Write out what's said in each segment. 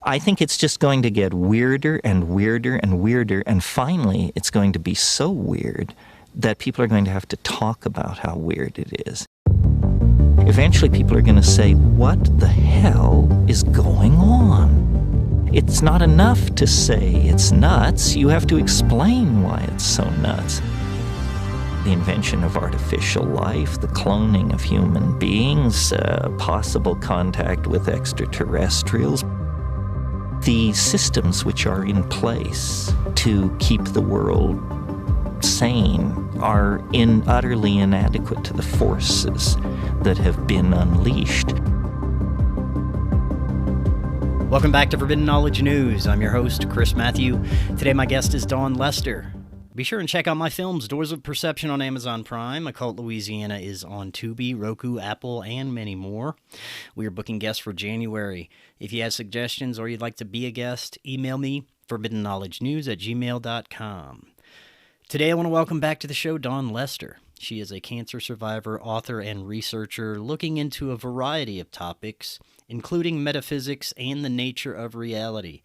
I think it's just going to get weirder and weirder and weirder, and finally it's going to be so weird that people are going to have to talk about how weird it is. Eventually people are going to say, what the hell is going on? It's not enough to say it's nuts. You have to explain why it's so nuts. The invention of artificial life, the cloning of human beings, possible contact with extraterrestrials, the systems which are in place to keep the world sane are utterly inadequate to the forces that have been unleashed. Welcome back to Forbidden Knowledge News. I'm your host, Chris Matthew. Today my guest is Dawn Lester. Be sure and check out my films, Doors of Perception on Amazon Prime, Occult Louisiana is on Tubi, Roku, Apple, and many more. We are booking guests for January. If you have suggestions or you'd like to be a guest, email me, forbiddenknowledgenews@gmail.com. Today I want to welcome back to the show Dawn Lester. She is a cancer survivor, author, and researcher looking into a variety of topics, including metaphysics and the nature of reality.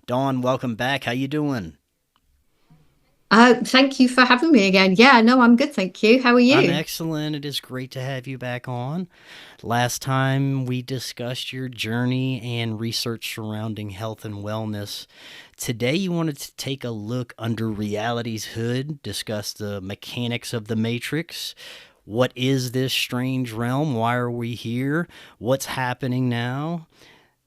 Dawn, welcome back. How you doing? Thank you for having me again. Yeah, no, I'm good, thank you. How are you? I'm excellent. It is great to have you back on. Last time we discussed your journey and research surrounding health and wellness. Today you wanted to take a look under reality's hood, discuss the mechanics of the Matrix. What is this strange realm? Why are we here? What's happening now?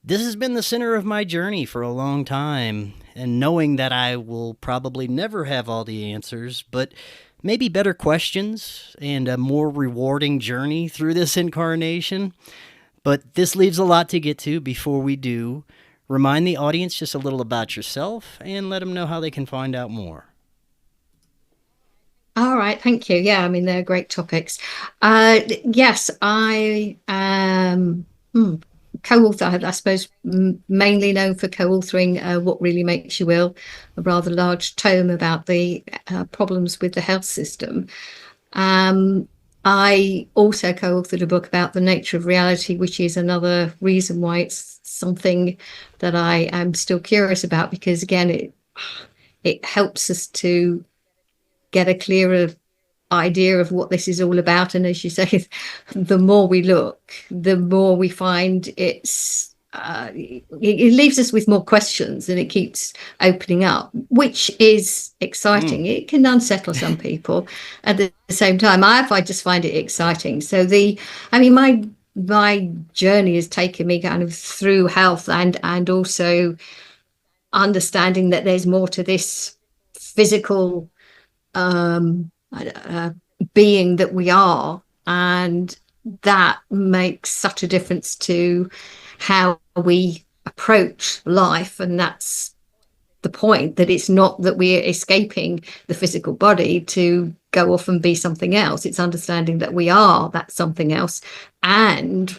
This has been the center of my journey for a long time, and knowing that I will probably never have all the answers, but maybe better questions and a more rewarding journey through this incarnation. But this leaves a lot to get to. Before we do, remind the audience just a little about yourself and let them know how they can find out more. All right, thank you. Yeah, I mean, they're great topics. Yes, I am co-author, I suppose, mainly known for co-authoring What Really Makes You Ill, a rather large tome about the problems with the health system. I also co-authored a book about the nature of reality, which is another reason why it's something that I am still curious about, because again, it helps us to get a clearer idea of what this is all about. And as you say, the more we look, the more we find it leaves us with more questions, and it keeps opening up, which is exciting. It can unsettle some people. At the same time, I just find it exciting. So my journey has taken me kind of through health and also understanding that there's more to this physical being that we are, and that makes such a difference to how we approach life. And that's the point, that it's not that we're escaping the physical body to go off and be something else. It's understanding that we are that something else, and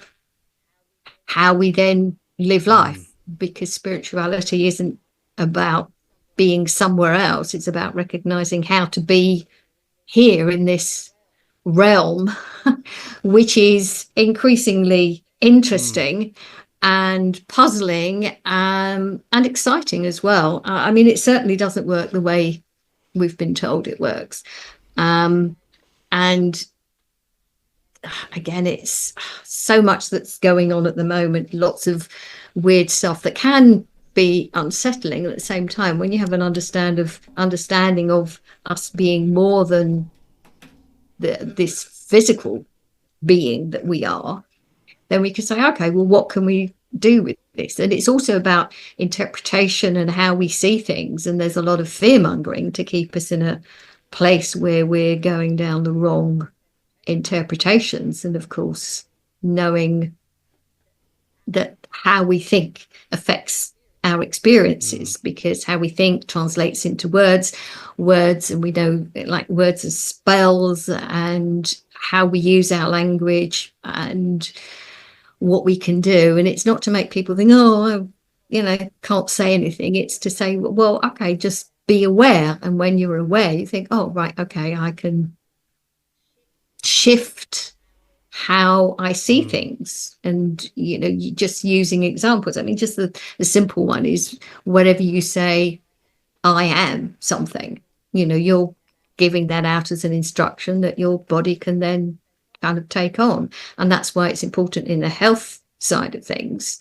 how we then live life, because spirituality isn't about being somewhere else. It's about recognizing how to be here in this realm, which is increasingly interesting and puzzling and exciting as well. I mean, it certainly doesn't work the way we've been told it works. And again, it's so much that's going on at the moment, lots of weird stuff that can be unsettling. At the same time, when you have an understanding of us being more than this physical being that we are, then we can say, okay, well, what can we do with this? And it's also about interpretation and how we see things. And there's a lot of fear mongering to keep us in a place where we're going down the wrong interpretations. And of course, knowing that how we think affects our experiences, because how we think translates into words, and we know, like, words as spells, and how we use our language and what we can do. And it's not to make people think, oh, I can't say anything. It's to say, well, okay, just be aware. And when you're aware, you think, oh, right, okay, I can shift how I see things. And, just using examples. I mean, just the simple one is whatever you say, I am something, you're giving that out as an instruction that your body can then kind of take on. And that's why it's important in the health side of things,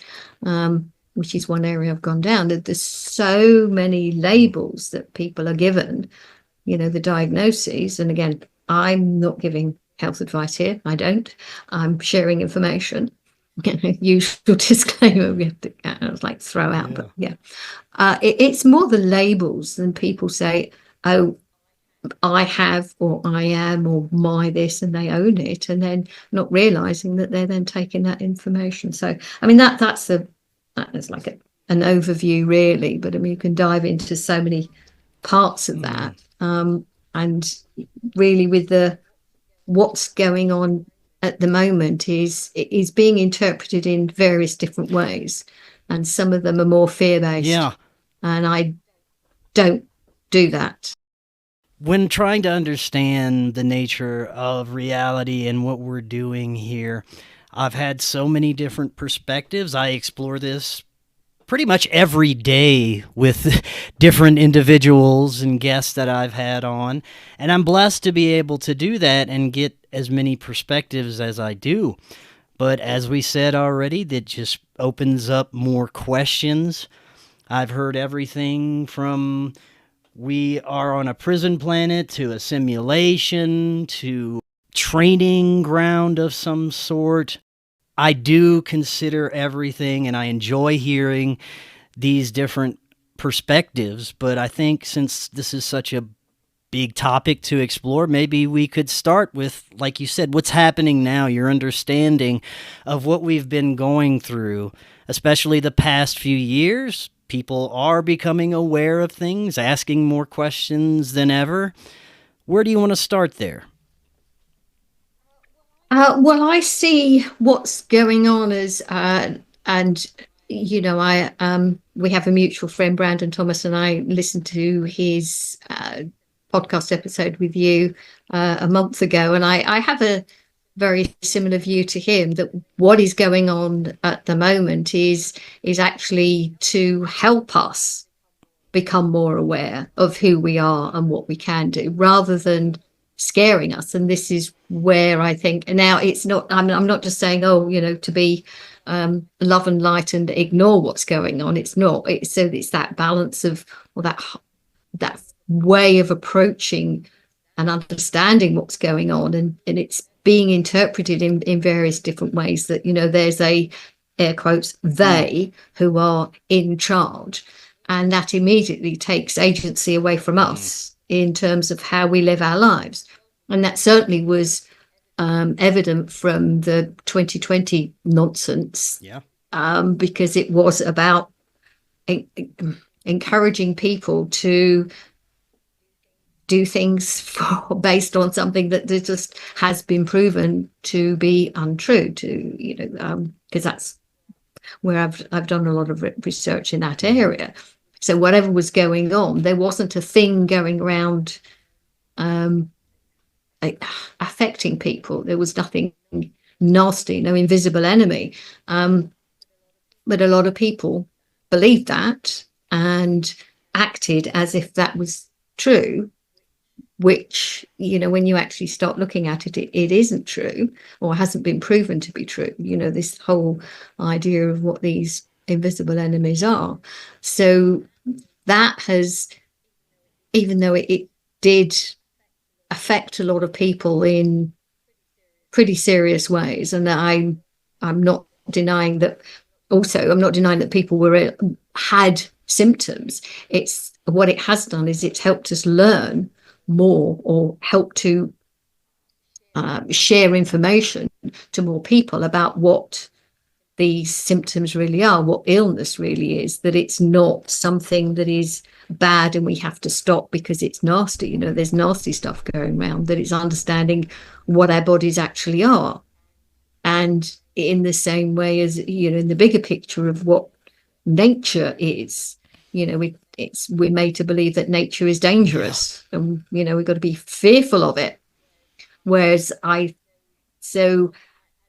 which is one area I've gone down, that there's so many labels that people are given, the diagnoses. And again, I'm not giving health advice here. I don't. I'm sharing information. Usual disclaimer we have to throw out, but it's more the labels than people say, oh, I have, or I am, or my this, and they own it, and then not realizing that they're then taking that information. So I mean that's like an overview really, but I mean you can dive into so many parts of that, and really with the what's going on at the moment is being interpreted in various different ways, and some of them are more fear-based. Yeah. And I don't do that. When trying to understand the nature of reality and what we're doing here, I've had so many different perspectives. I explore this pretty much every day with different individuals and guests that I've had on. And I'm blessed to be able to do that and get as many perspectives as I do. But as we said already, that just opens up more questions. I've heard everything from we are on a prison planet to a simulation to training ground of some sort. I do consider everything, and I enjoy hearing these different perspectives, but I think since this is such a big topic to explore, maybe we could start with, like you said, what's happening now, your understanding of what we've been going through, especially the past few years. People are becoming aware of things, asking more questions than ever. Where do you want to start there? Well, I see what's going on as, and we have a mutual friend, Brandon Thomas, and I listened to his podcast episode with you a month ago, and I have a very similar view to him, that what is going on at the moment is actually to help us become more aware of who we are and what we can do, rather than scaring us. And this is where I think now it's not, I'm not just saying, to be love and light and ignore what's going on. It's not. It's that balance of, or that way of approaching and understanding what's going on, and it's being interpreted in various different ways, that there's a air quotes they who are in charge, and that immediately takes agency away from us in terms of how we live our lives. And that certainly was evident from the 2020 nonsense, because it was about encouraging people to do things based on something that just has been proven to be untrue, because that's where I've done a lot of research in that area. So whatever was going on, there wasn't a thing going around affecting people. There was nothing nasty, no invisible enemy. But a lot of people believed that and acted as if that was true, which, when you actually start looking at it, it isn't true, or hasn't been proven to be true. This whole idea of what these invisible enemies are. So that has, even though it did affect a lot of people in pretty serious ways, and I'm not denying that. Also, I'm not denying that people had symptoms. It's what it has done is it's helped us learn more, or help to share information to more people about what these symptoms really are, what illness really is, that it's not something that is bad and we have to stop because it's nasty. There's nasty stuff going around, that it's understanding what our bodies actually are. And in the same way as, in the bigger picture of what nature is, we're made to believe that nature is dangerous, and we've got to be fearful of it. Whereas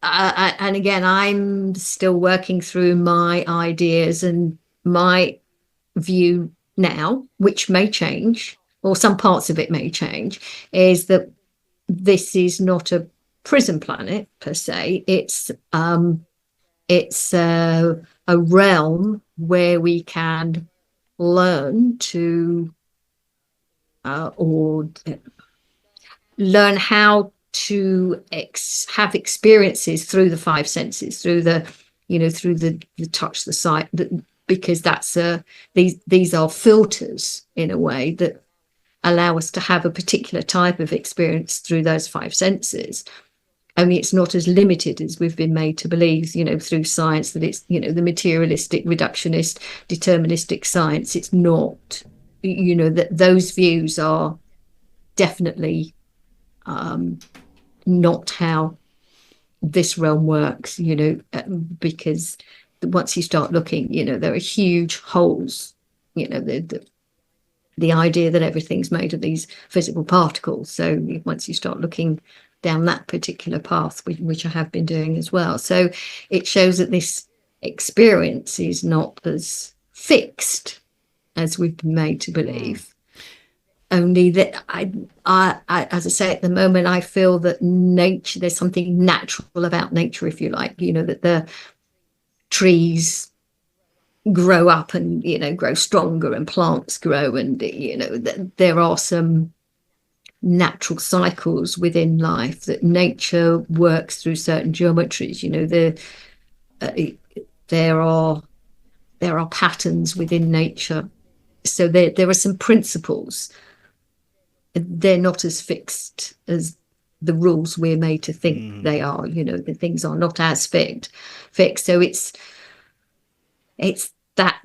and again, I'm still working through my ideas and my view now, which may change, or some parts of it may change, is that this is not a prison planet per se. It's a realm where we can learn to or learn how to have experiences through the five senses, through the touch, the sight, because that's these are filters in a way that allow us to have a particular type of experience through those five senses. Only it's not as limited as we've been made to believe, through science, that it's, the materialistic, reductionist, deterministic science. It's not, that those views are definitely not how this realm works, because once you start looking, there are huge holes, the idea that everything's made of these physical particles. So once you start looking down that particular path, which I have been doing as well, so it shows that this experience is not as fixed as we've been made to believe. Only that I, as I say, at the moment, I feel that nature, there's something natural about nature, if you like, that the trees grow up and, grow stronger, and plants grow, and, there are some natural cycles within life, that nature works through certain geometries. There are patterns within nature. So there are some principles. They're not as fixed as the rules we're made to think they are. The things are not as fixed. So it's that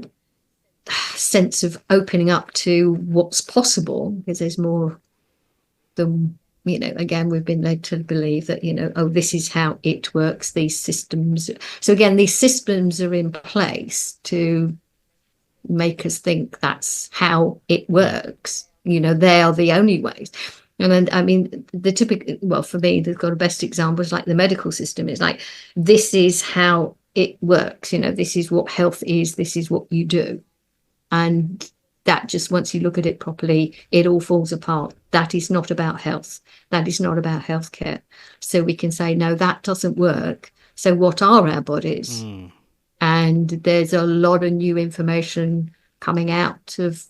sense of opening up to what's possible, because there's more than, again, we've been led to believe that, this is how it works, these systems. So again, these systems are in place to make us think that's how it works. They are the only ways. And then, I mean, the typical, well, for me, they've got a best example is like the medical system. It's like, this is how it works. This is what health is. This is what you do. And that just, once you look at it properly, it all falls apart. That is not about health. That is not about healthcare. So we can say, no, that doesn't work. So what are our bodies? And there's a lot of new information coming out of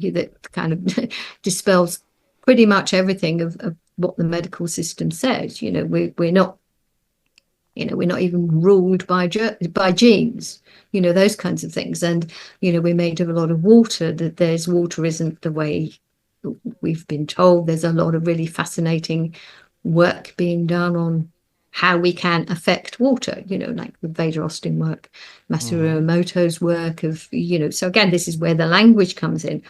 that kind of dispels pretty much everything of what the medical system says. We're not even ruled by genes, those kinds of things. And, we're made of a lot of water, that water isn't the way we've been told. There's a lot of really fascinating work being done on how we can affect water, like the Vader Austin work, Masaru Emoto's work of, so again, this is where the language comes in.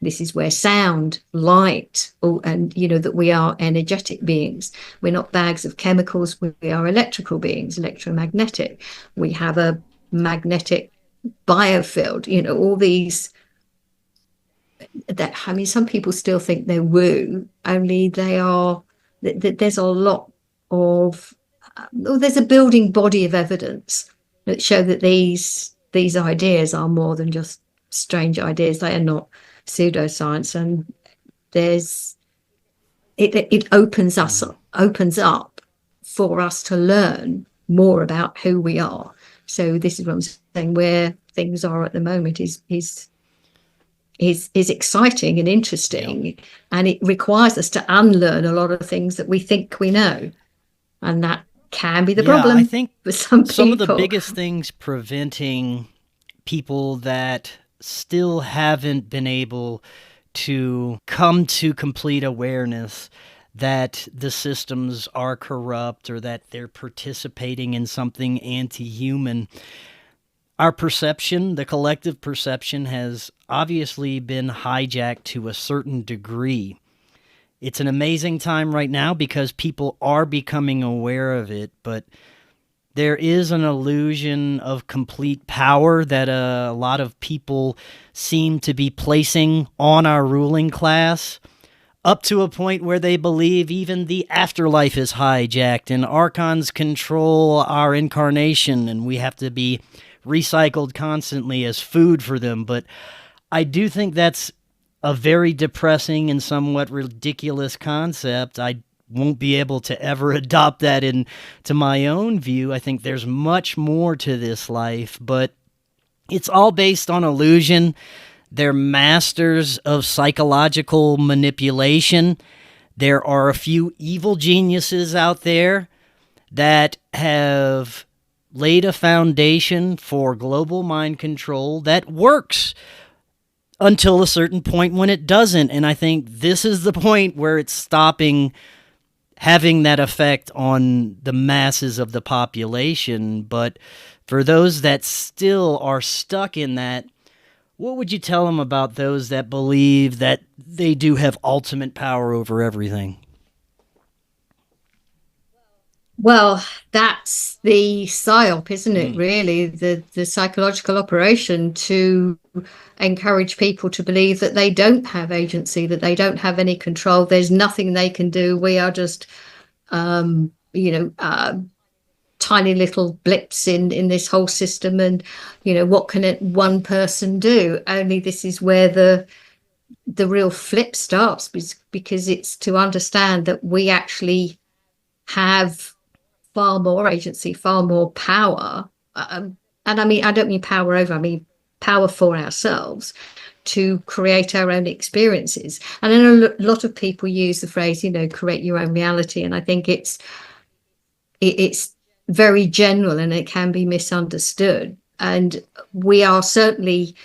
This is where sound, light, and, that we are energetic beings. We're not bags of chemicals. We are electrical beings, electromagnetic. We have a magnetic biofield, all these. Some people still think they're woo, only they are. There's a lot of. There's a building body of evidence that show that these ideas are more than just strange ideas. They are not pseudoscience, and it opens up for us to learn more about who we are. So this is what I'm saying, where things are at the moment is exciting and interesting, and it requires us to unlearn a lot of things that we think we know, and that can be the problem. I think for some of the biggest things preventing people that still haven't been able to come to complete awareness that the systems are corrupt or that they're participating in something anti-human. Our perception, the collective perception, has obviously been hijacked to a certain degree. It's an amazing time right now because people are becoming aware of it, but there is an illusion of complete power that a lot of people seem to be placing on our ruling class. up to a point where they believe even the afterlife is hijacked and archons control our incarnation and we have to be recycled constantly as food for them. But I do think that's a very depressing and somewhat ridiculous concept. I won't be able to ever adopt that into my own view. I think there's much more to this life, but it's all based on illusion. They're masters of psychological manipulation. There are a few evil geniuses out there that have laid a foundation for global mind control that works until a certain point when it doesn't. And I think this is the point where it's stopping having that effect on the masses of the population. But for those that still are stuck in that, what would you tell them about those that believe that they do have ultimate power over everything? Well, that's the psyop, isn't it, really? The psychological operation to encourage people to believe that they don't have agency, that they don't have any control. There's nothing they can do. We are just, tiny little blips in this whole system. And, what can one person do? Only this is where the real flip starts, because it's to understand that we actually have far more agency, far more power. And I mean, I don't mean power over, I mean power for ourselves to create our own experiences. And I know a lot of people use the phrase, create your own reality. And I think it's very general and it can be misunderstood. And we are certainly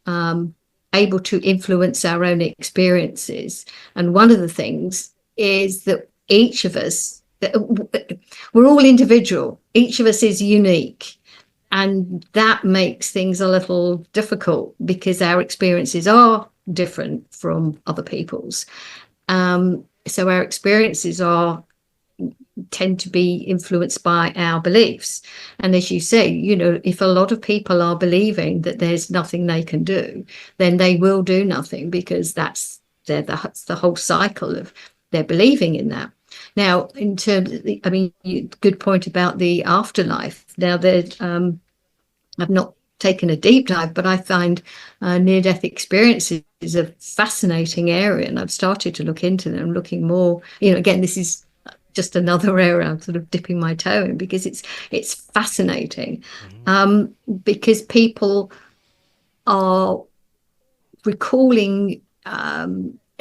able to influence our own experiences. And one of the things is that each of us, we're all individual. Each of us is unique. And that makes things a little difficult because our experiences are different from other people's. So our experiences tend to be influenced by our beliefs. And as you say, if a lot of people are believing that there's nothing they can do, then they will do nothing, because that's the whole cycle of they're believing in that. Now, in terms of good point about the afterlife. Now, I've not taken a deep dive, but I find near-death experiences is a fascinating area, and I've started to look into them, looking more. Again, this is just another area I'm sort of dipping my toe in, because it's fascinating. Because people are recalling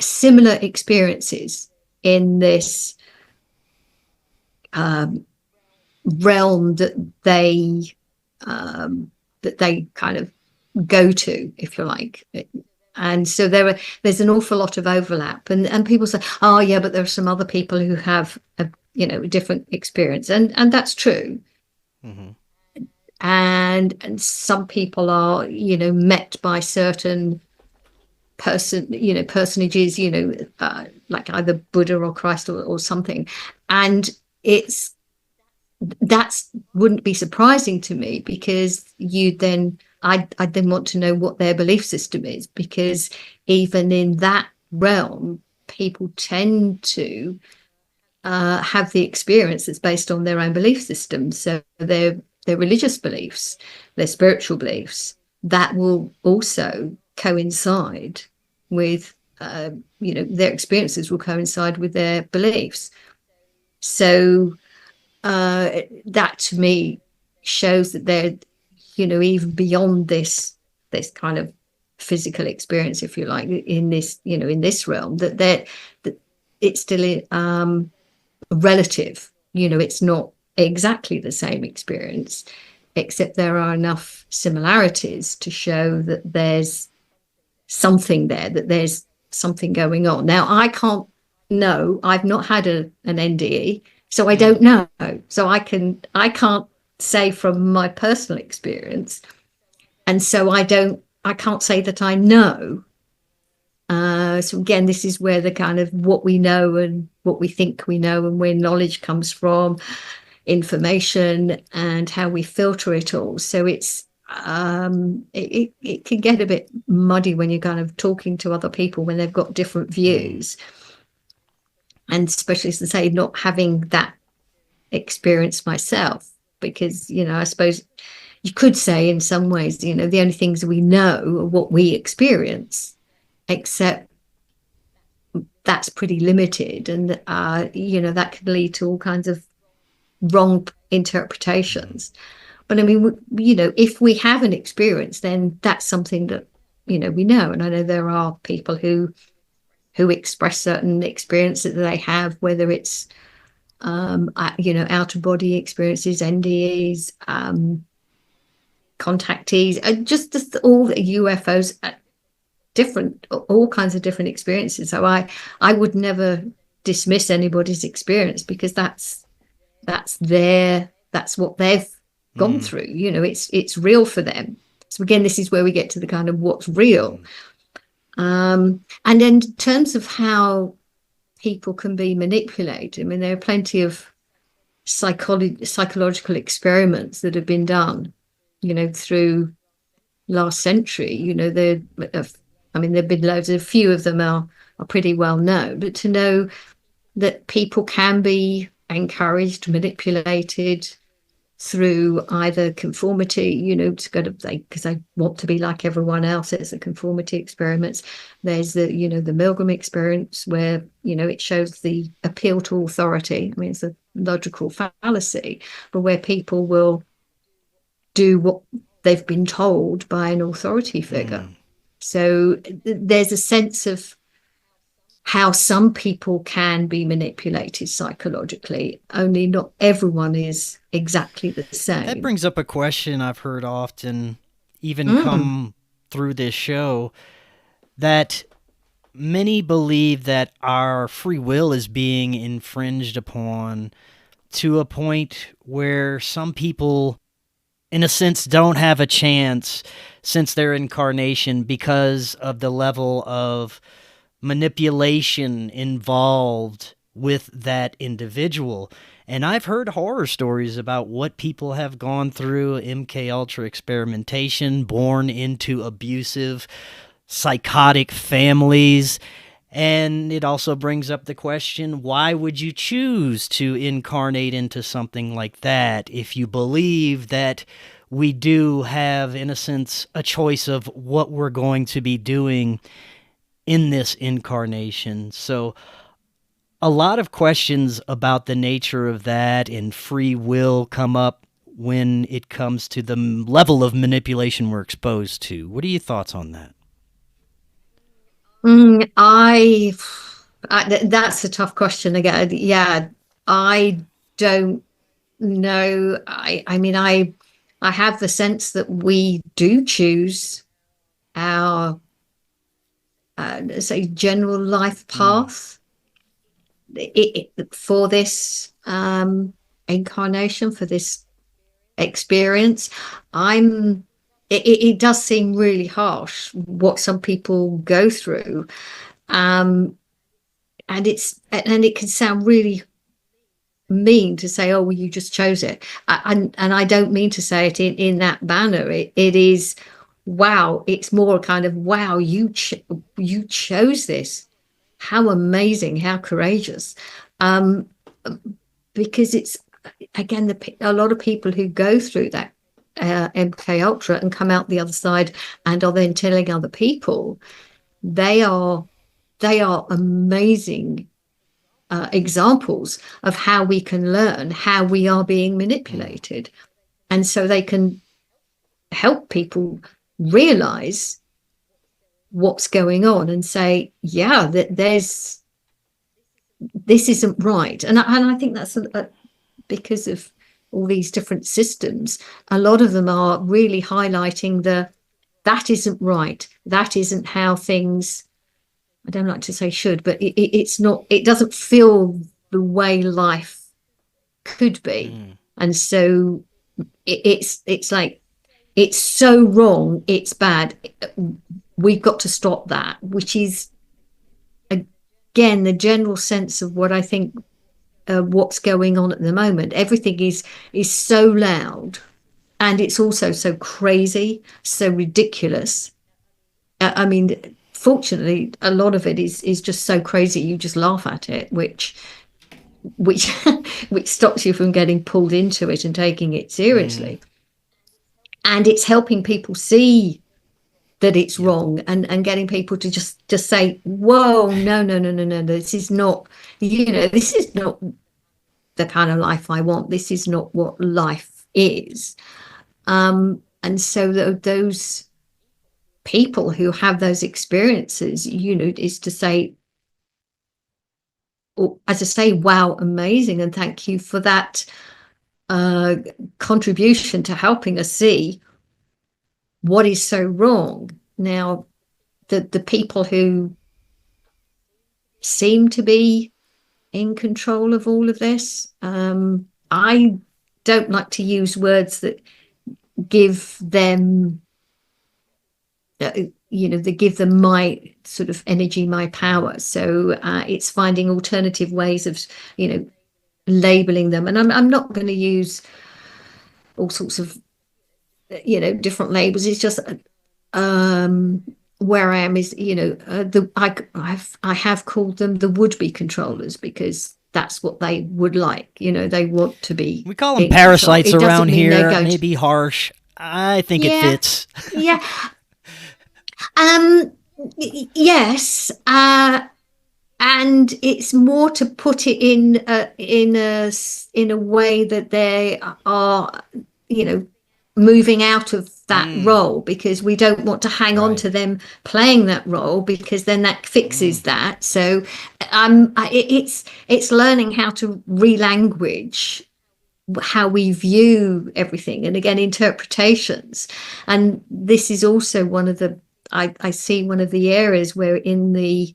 similar experiences in this realm that they kind of go to, if you like. And so there's an awful lot of overlap, and people say, oh yeah, but there are some other people who have a different experience, and that's true. And some people are met by certain personages, like either Buddha or Christ or something, and that wouldn't be surprising to me, because I then want to know what their belief system is, because even in that realm, people tend to have the experience that's based on their own belief system. So their religious beliefs, their spiritual beliefs, that will also coincide with, their experiences will coincide with their beliefs. So that to me shows that they're, even beyond this kind of physical experience, if you like, in this, in this realm, that it's still relative. It's not exactly the same experience, except there are enough similarities to show that there's something there, that there's something going on. Now, I can't know. I've not had an NDE, so I don't know. So I can't say from my personal experience, and so I can't say that I know. So again, this is where the kind of what we know and what we think we know, and where knowledge comes from, information, and how we filter it all. So it's it can get a bit muddy when you're kind of talking to other people when they've got different views. And especially, as I say, not having that experience myself, because, I suppose you could say in some ways, the only things we know are what we experience, except that's pretty limited. And, that can lead to all kinds of wrong interpretations. But I mean, if we have an experience, then that's something that, we know. And I know there are people who express certain experiences that they have, whether it's, out of body experiences, NDEs, contactees, just all the UFOs, different, all kinds of different experiences. So I would never dismiss anybody's experience, because that's what they've gone through. It's real for them. So again, this is where we get to the kind of what's real. And then in terms of how people can be manipulated, I mean, there are plenty of psychological experiments that have been done, through last century. There have been loads. A few of them are pretty well known. But to know that people can be encouraged, manipulated through either conformity, because they want to be like everyone else. It's a conformity experiments. There's the Milgram experience, where it shows the appeal to authority. I mean, it's a logical fallacy, but where people will do what they've been told by an authority figure. So there's a sense of how some people can be manipulated psychologically, only not everyone is exactly the same. That brings up a question I've heard often, even come through this show, that many believe that our free will is being infringed upon to a point where some people, in a sense, don't have a chance since their incarnation because of the level of manipulation involved with that individual. And I've heard horror stories about what people have gone through, MK Ultra experimentation, born into abusive, psychotic families. And it also brings up the question, why would you choose to incarnate into something like that if you believe that we do have, in a sense, a choice of what we're going to be doing in this incarnation? So a lot of questions about the nature of that and free will come up when it comes to the level of manipulation we're exposed to. What are your thoughts on that? That's a tough question again. Yeah, I don't know. I mean, I have the sense that we do choose our say general life path for this incarnation, for this experience. It does seem really harsh what some people go through, and it can sound really mean to say, oh well, you just chose it, and I don't mean to say it in that manner. It is, wow, it's more kind of, wow, you chose this, how amazing, how courageous, because it's, again, a lot of people who go through that MK Ultra and come out the other side and are then telling other people, they are amazing examples of how we can learn how we are being manipulated, and so they can help people realize what's going on and say, yeah, that this isn't right. And I think that's because of all these different systems. A lot of them are really highlighting that isn't right, that isn't how things, I don't like to say should, but it's not, it doesn't feel the way life could be. And so it's like, it's so wrong, it's bad, we've got to stop that, which is, again, the general sense of what I think what's going on at the moment. Everything is so loud, and it's also so crazy, so ridiculous. I mean, fortunately, a lot of it is just so crazy you just laugh at it, which which stops you from getting pulled into it and taking it seriously. And it's helping people see that it's wrong, and getting people to just say, whoa, no, this is not, this is not the kind of life I want. This is not what life is. And so those people who have those experiences, is to say, or as I say, wow, amazing, and thank you for that contribution to helping us see what is so wrong. Now, the people who seem to be in control of all of this, I don't like to use words that give them that give them my sort of energy, my power. So it's finding alternative ways of labeling them, and I'm not going to use all sorts of different labels. It's just where I am is I have called them the would-be controllers, because that's what they would like. They want to be. We call them parasites around here. Maybe harsh. I think it fits. Yeah. Yes. And it's more to put it in a way that they are, moving out of that role, because we don't want to hang on to them playing that role, because then that fixes that. So it's learning how to relanguage how we view everything, and again, interpretations. And this is also one of the I see one of the areas where in the,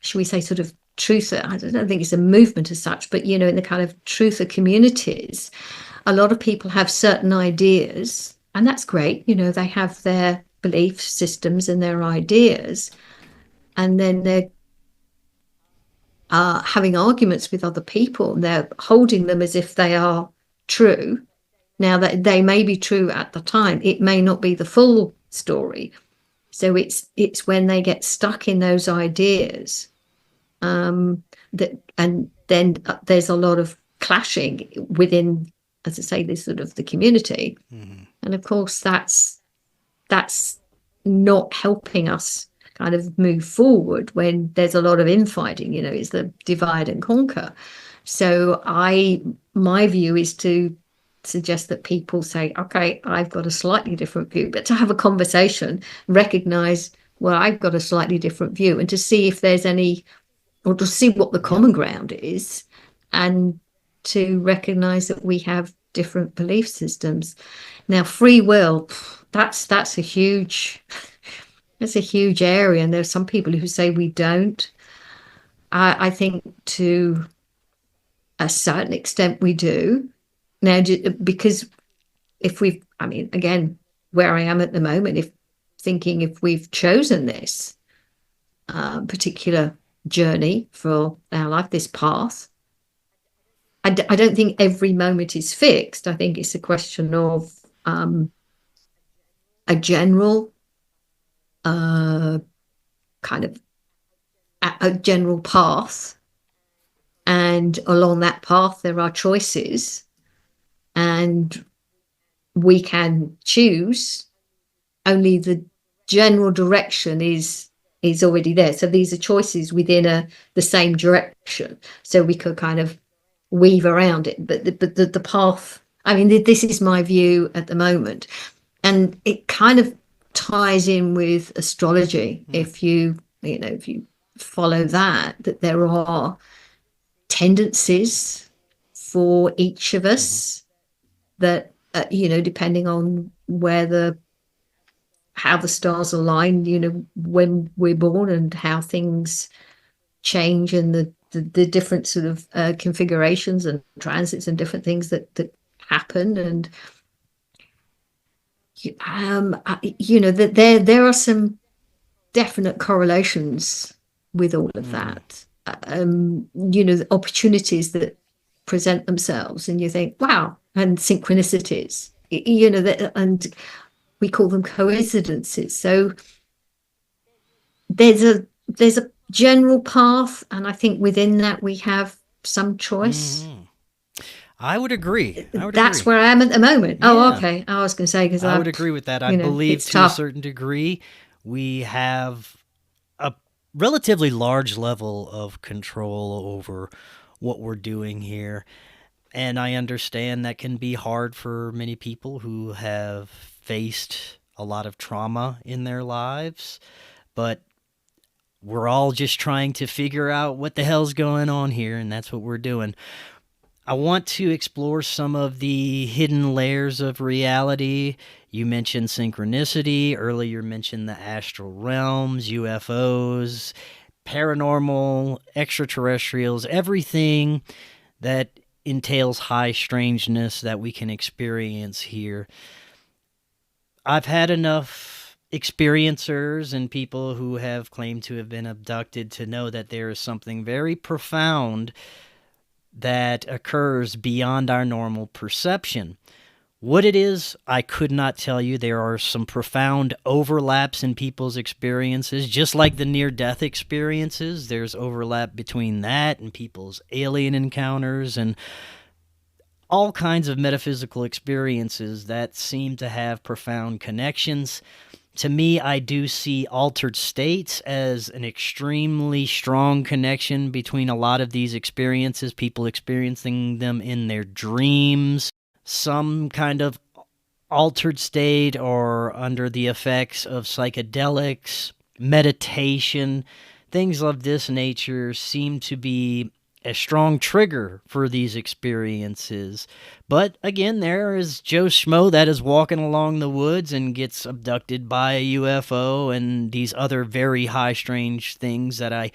should we say, sort of truther, I don't think it's a movement as such, but in the kind of truther communities, a lot of people have certain ideas, and that's great. They have their belief systems and their ideas, and then they're having arguments with other people, and they're holding them as if they are true. Now, that they may be true at the time, it may not be the full story. So it's when they get stuck in those ideas that, and then there's a lot of clashing within, as I say, this sort of the community. And of course, that's not helping us kind of move forward when there's a lot of infighting. It's the divide and conquer. So my view is to suggest that people say, okay, I've got a slightly different view, but to have a conversation, recognize, well, I've got a slightly different view, and to see if there's any, or to see what the common ground is, and to recognize that we have different belief systems. Now, free will, that's a huge area, and there's some people who say we don't. I think to a certain extent we do. Now, because again, where I am at the moment, if we've chosen this particular journey for our life, this path, I don't think every moment is fixed. I think it's a question of a general kind of a general path, and along that path there are choices, and we can choose. Only the general direction is already there. So these are choices within the same direction. So we could kind of weave around it. But the path, this is my view at the moment. And it kind of ties in with astrology. If you follow that there are tendencies for each of us that depending on how the stars align, when we're born, and how things change, and the different sort of configurations and transits and different things that happen. And that there are some definite correlations with all of that. The opportunities that present themselves, and you think, wow, and synchronicities, and we call them coincidences. So there's a general path, and I think within that we have some choice. Mm-hmm. I would agree. That's where I am at the moment. Yeah. Oh, okay. I was going to say, because I would agree with that. I believe to a certain degree we have a relatively large level of control over what we're doing here. And I understand that can be hard for many people who have faced a lot of trauma in their lives. But we're all just trying to figure out what the hell's going on here, and that's what we're doing. I want to explore some of the hidden layers of reality. You mentioned synchronicity. Earlier, you mentioned the astral realms, UFOs, paranormal, extraterrestrials, everything that entails high strangeness that we can experience here. I've had enough experiencers and people who have claimed to have been abducted to know that there is something very profound that occurs beyond our normal perception. What it is, I could not tell you. There are some profound overlaps in people's experiences, just like the near-death experiences. There's overlap between that and people's alien encounters and all kinds of metaphysical experiences that seem to have profound connections. To me, I do see altered states as an extremely strong connection between a lot of these experiences, people experiencing them in their dreams, some kind of altered state or under the effects of psychedelics, meditation. Things of this nature seem to be a strong trigger for these experiences. But again, there is Joe Schmo that is walking along the woods and gets abducted by a UFO and these other very high strange things that I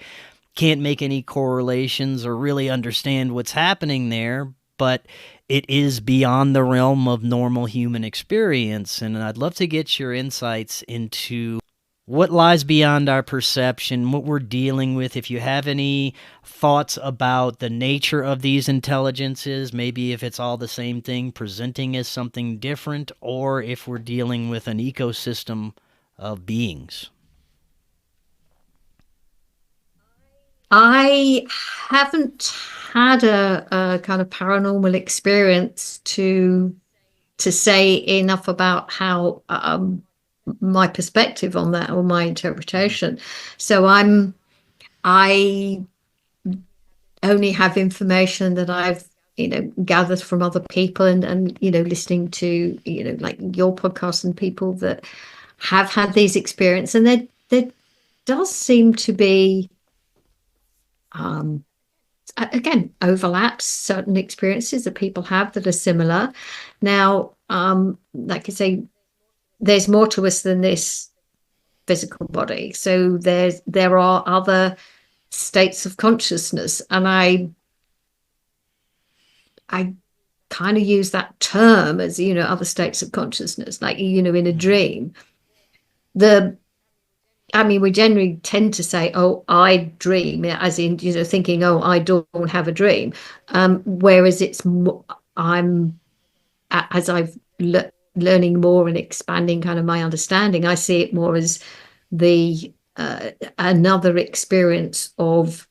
can't make any correlations or really understand what's happening there, but it is beyond the realm of normal human experience. And I'd love to get your insights into what lies beyond our perception, what we're dealing with. If you have any thoughts about the nature of these intelligences, maybe if it's all the same thing presenting as something different, or if we're dealing with an ecosystem of beings. I haven't had a kind of paranormal experience to say enough about how my perspective on that or my interpretation. So I only have information that I've gathered from other people and listening to like your podcast and people that have had these experiences, and there does seem to be again overlaps, certain experiences that people have that are similar. Now, like I say, there's more to us than this physical body. So there are other states of consciousness, and I kind of use that term as other states of consciousness, like in a dream. We generally tend to say, "Oh, I dream," as in thinking, "Oh, I don't have a dream," whereas as I've learning more and expanding kind of my understanding, I see it more as the another experience of,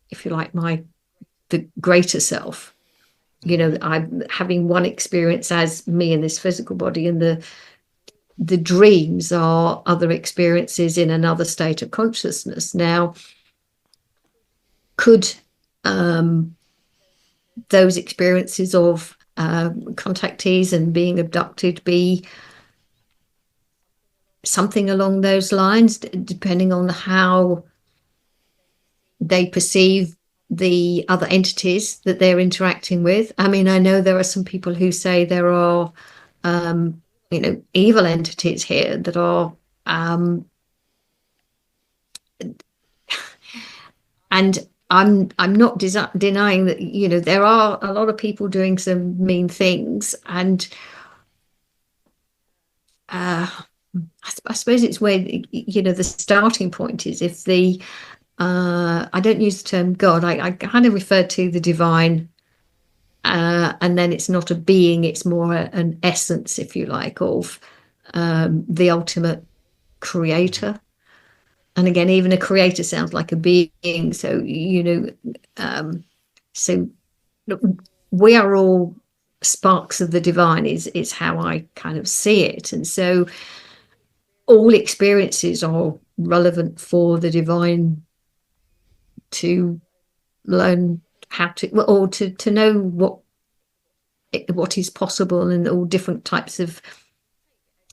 if you like, the greater self. I'm having one experience as me in this physical body, and the dreams are other experiences in another state of consciousness. Now, could those experiences of contactees and being abducted be something along those lines, depending on how they perceive the other entities that they're interacting with? I know there are some people who say there are evil entities here that are and I'm not denying that there are a lot of people doing some mean things, and I suppose it's where the starting point is. If I don't use the term God, I kind of refer to the divine, and then it's not a being, it's more an essence, if you like, of the ultimate creator. and again, even a creator sounds like a being. So, so we are all sparks of the divine is how I kind of see it. And so all experiences are relevant for the divine to learn how to, or to know what is possible, and all different types of,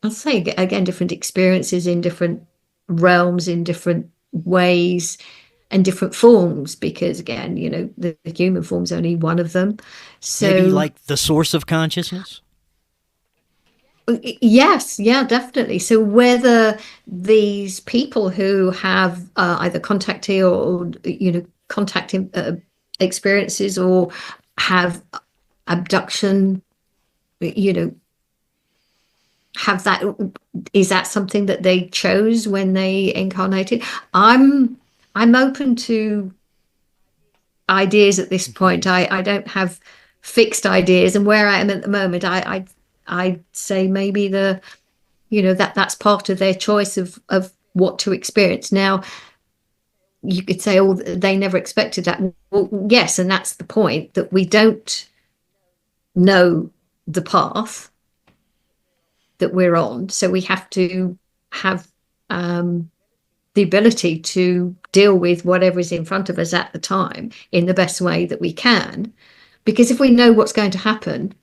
I'll say again, different experiences in different realms, in different ways and different forms, because again, the human form's only one of them. So maybe like the source of consciousness. Yes, yeah, definitely. So whether these people who have either contactee or contacting experiences, or have abduction, have that, is that something that they chose when they incarnated? I'm open to ideas at this point. I don't have fixed ideas, and where I am at the moment, I'd say maybe that's part of their choice of what to experience. Now, you could say, oh, they never expected that. Well, yes, and that's the point, that we don't know the path that we're on, so we have to have the ability to deal with whatever is in front of us at the time in the best way that we can. Because if we know what's going to happen,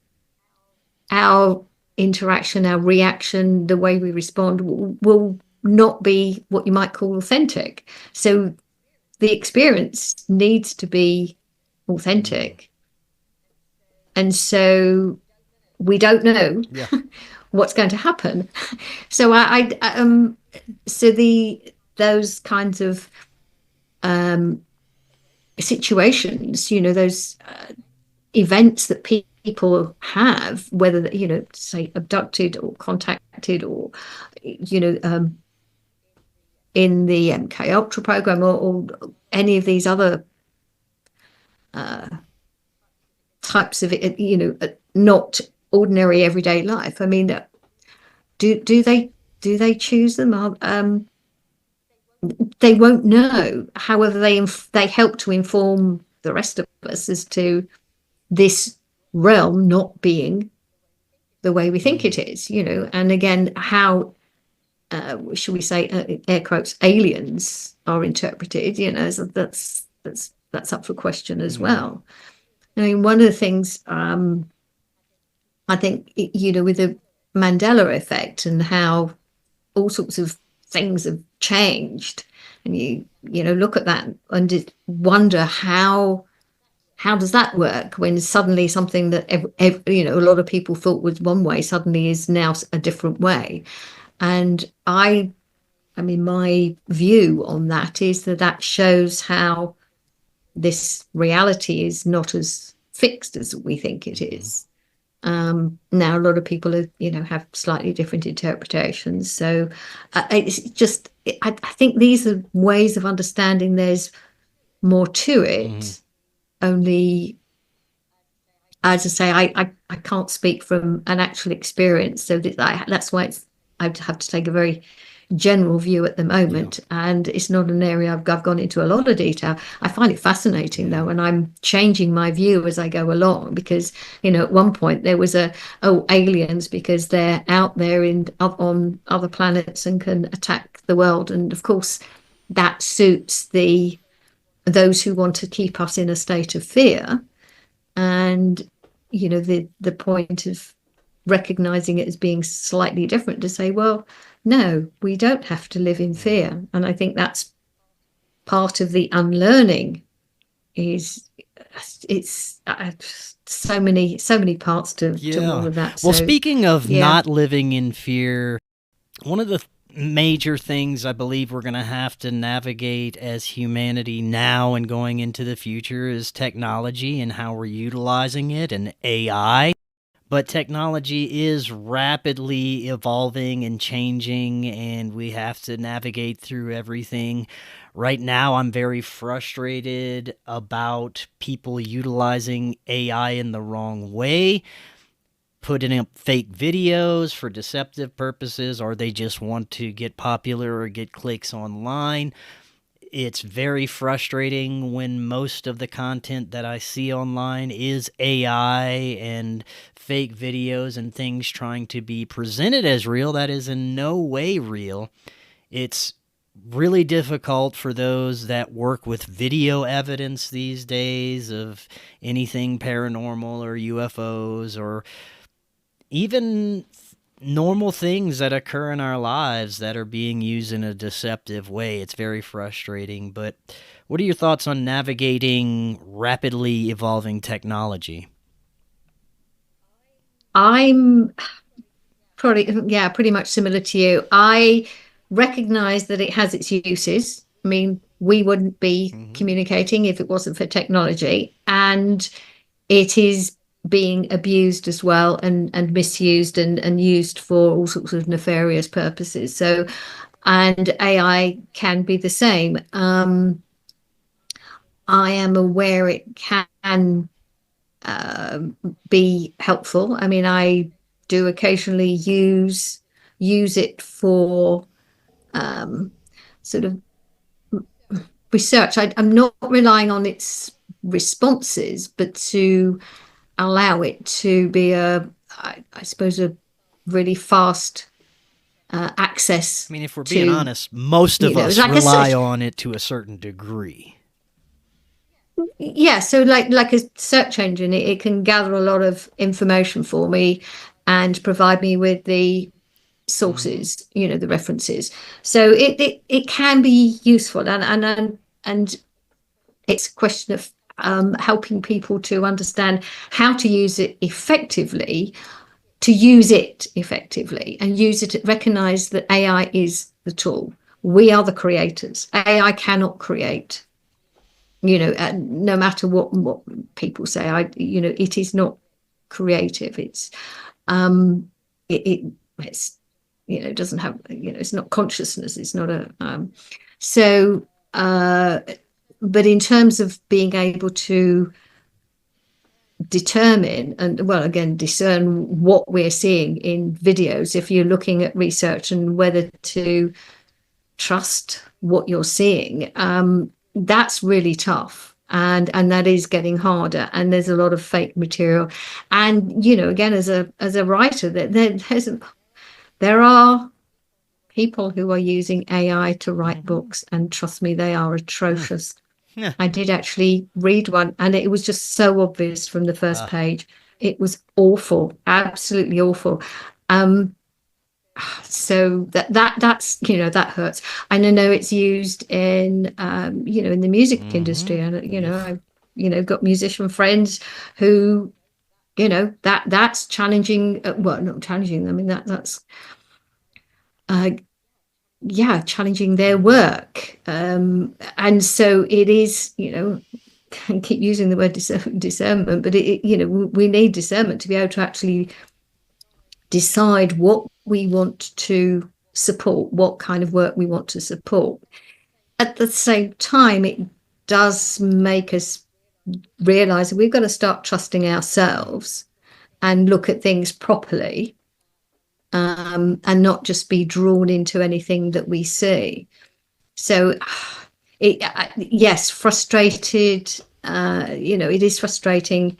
our interaction, our reaction, the way we respond will not be what you might call authentic. So the experience needs to be authentic. And so we don't know what's going to happen. So those kinds of situations, those events that people have, whether say abducted or contacted, or in the MK Ultra program, or any of these other types of not ordinary everyday life. I mean, do they choose them? They won't know. However, they help to inform the rest of us as to this realm not being the way we think it is, and again, how should we say, air quotes, aliens are interpreted, so that's up for question as well. I mean, one of the things I think, with the Mandela effect and how all sorts of things have changed, and you look at that and wonder how does that work when suddenly something that a lot of people thought was one way suddenly is now a different way. And I mean, my view on that is that shows how this reality is not as fixed as we think it is. Now a lot of people have slightly different interpretations. So it's just, I think these are ways of understanding there's more to it. Only, as I say, I can't speak from an actual experience, so that's why I'd have to take a very general view at the moment, and it's not an area I've gone into a lot of detail. I find it fascinating though, and I'm changing my view as I go along, because at one point there was aliens because they're out there on other planets and can attack the world, and of course that suits those who want to keep us in a state of fear. And the point of recognizing it as being slightly different, to say, well, no, we don't have to live in fear. And I think that's part of the unlearning. It's so many parts to all of that. Well, speaking of not living in fear, one of the major things I believe we're going to have to navigate as humanity now and going into the future is technology and how we're utilizing it, and AI. But technology is rapidly evolving and changing, and we have to navigate through everything. Right now, I'm very frustrated about people utilizing AI in the wrong way. putting up fake videos for deceptive purposes, or they just want to get popular or get clicks online. It's very frustrating when most of the content that I see online is AI and fake videos and things trying to be presented as real that is in no way real. It's really difficult for those that work with video evidence these days of anything paranormal or UFOs or even normal things that occur in our lives that are being used in a deceptive way. It's very frustrating. But what are your thoughts on navigating rapidly evolving technology? I'm pretty much similar to you. I recognize that it has its uses. I mean, we wouldn't be communicating if it wasn't for technology, and it is being abused as well and misused and used for all sorts of nefarious purposes. So, and AI can be the same. I am aware it can be helpful. I mean, I do occasionally use it for sort of research. I'm not relying on its responses, but to allow it to be I suppose, a really fast access. I mean, if we're being honest, most of us like rely on it to a certain degree. Yeah, so like a search engine, it can gather a lot of information for me and provide me with the sources, the references. So it can be useful, and it's a question of helping people to understand how to use it effectively, and use it, recognize that AI is the tool. We are the creators. AI cannot create. No matter what people say, it is not creative. It's it doesn't have, it's not consciousness. It's not but in terms of being able to determine and, well, again, discern what we're seeing in videos, if you're looking at research and whether to trust what you're seeing, that's really tough, and that is getting harder, and there's a lot of fake material. And again, as a writer, there are people who are using AI to write books, and trust me, they are atrocious. Yeah. I did actually read one, and it was just so obvious from the first page. It was awful, absolutely awful. So that's that hurts. And I know it's used in in the music industry, and I've got musician friends who that's challenging. Well, not challenging. I mean that's challenging their work, and so it is. I keep using the word discernment, but we need discernment to be able to actually decide what we want to support, what kind of work we want to support. At the same time, it does make us realize that we've got to start trusting ourselves and look at things properly, and not just be drawn into anything that we see. So yes, frustrated, it is frustrating,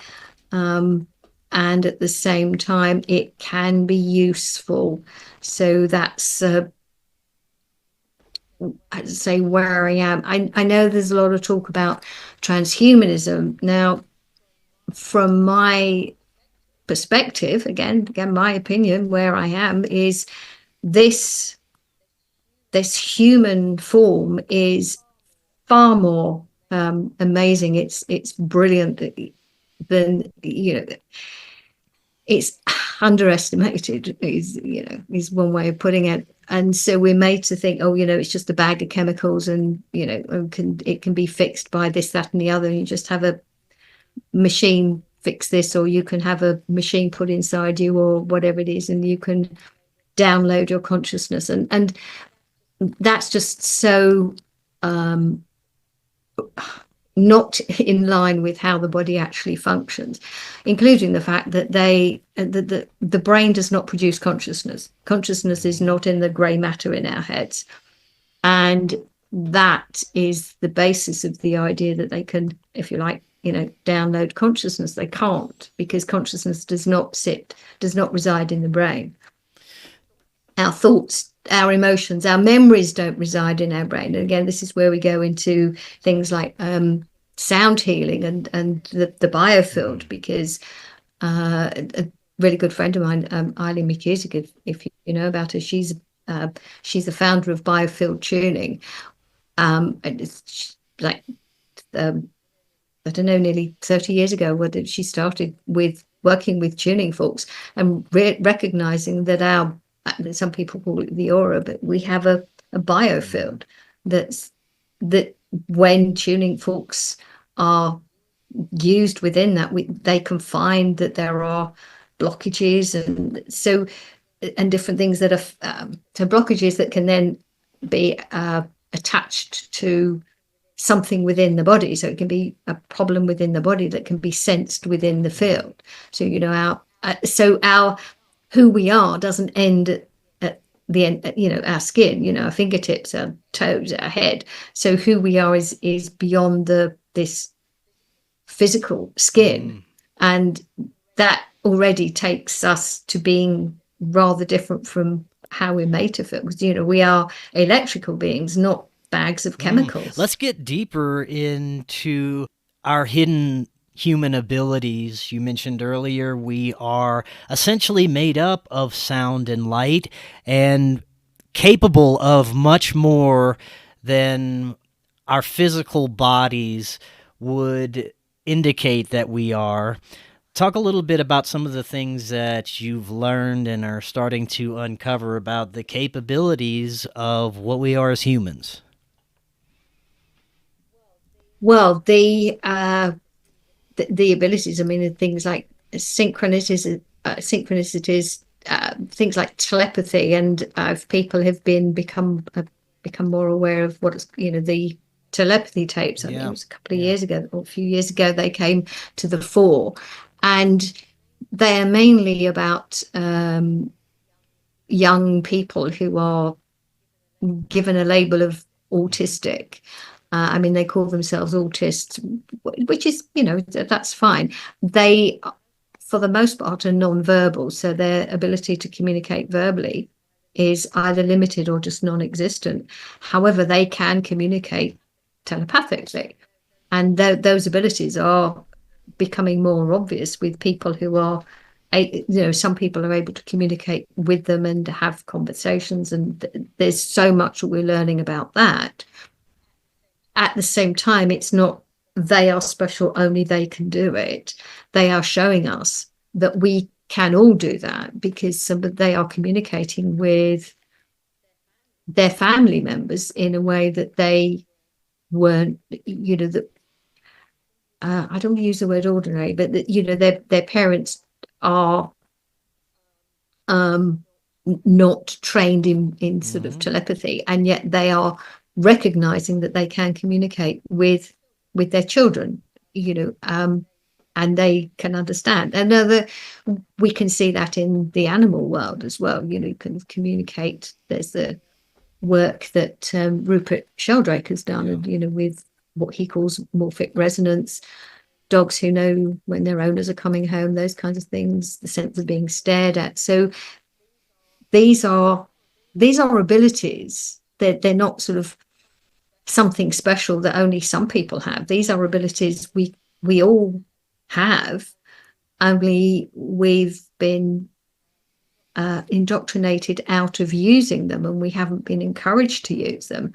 and at the same time it can be useful. So that's I'd say where I am. I know there's a lot of talk about transhumanism. Now, from my perspective, again, my opinion, where I am is this human form is far more amazing. It's brilliant than it's underestimated is one way of putting it. And so we're made to think, it's just a bag of chemicals, and it can be fixed by this, that, and the other. You just have a machine fix this, or you can have a machine put inside you, or whatever it is, and you can download your consciousness, and that's just so not in line with how the body actually functions, including the fact that the brain does not produce consciousness. Consciousness is not in the grey matter in our heads. And that is the basis of the idea that they can, if you like, download consciousness. They can't, because consciousness does not reside in the brain. Our thoughts, our emotions, our memories don't reside in our brain. And again, this is where we go into things like sound healing and the biofield, because a really good friend of mine, Eileen McKissick, if you know about her, she's the founder of Biofield Tuning. And it's like, I don't know, nearly 30 years ago, whether she started with working with tuning forks and recognizing that some people call it the aura, but we have a biofield that when tuning forks are used within that, they can find that there are blockages and different things that are so blockages that can then be attached to something within the body. So it can be a problem within the body that can be sensed within the field. So our who we are doesn't end at the end, our skin, our fingertips, our toes, our head. So who we are is beyond this physical skin. And that already takes us to being rather different from how we're made to feel. Because, we are electrical beings, not bags of chemicals. Let's get deeper into our hidden human abilities. You mentioned earlier we are essentially made up of sound and light and capable of much more than our physical bodies would indicate that we are. Talk a little bit about some of the things that you've learned and are starting to uncover about the capabilities of what we are as humans. Well, the abilities, things like synchronicities, things like telepathy, and if people have become more aware of what is, the telepathy tapes. I think it was a couple of years ago, or a few years ago, they came to the fore, and they are mainly about young people who are given a label of autistic. They call themselves autists, which is, that's fine. They, for the most part, are non-verbal, so their ability to communicate verbally is either limited or just non-existent. However, they can communicate telepathically, and those abilities are becoming more obvious with people who are, some people are able to communicate with them and have conversations, and there's so much that we're learning about that. At the same time, it's not they are special, only they can do it. They are showing us that we can all do that, because they are communicating with their family members in a way that they weren't, I don't use the word ordinary, but that, their parents are not trained in sort of telepathy, and yet they are recognizing that they can communicate with their children, and they can understand. And we can see that in the animal world as well. You can communicate. There's the work that Rupert Sheldrake has done, with what he calls morphic resonance, dogs who know when their owners are coming home, those kinds of things, the sense of being stared at. So these are abilities that they're not sort of something special that only some people have. These are abilities we all have, only we've been indoctrinated out of using them, and we haven't been encouraged to use them.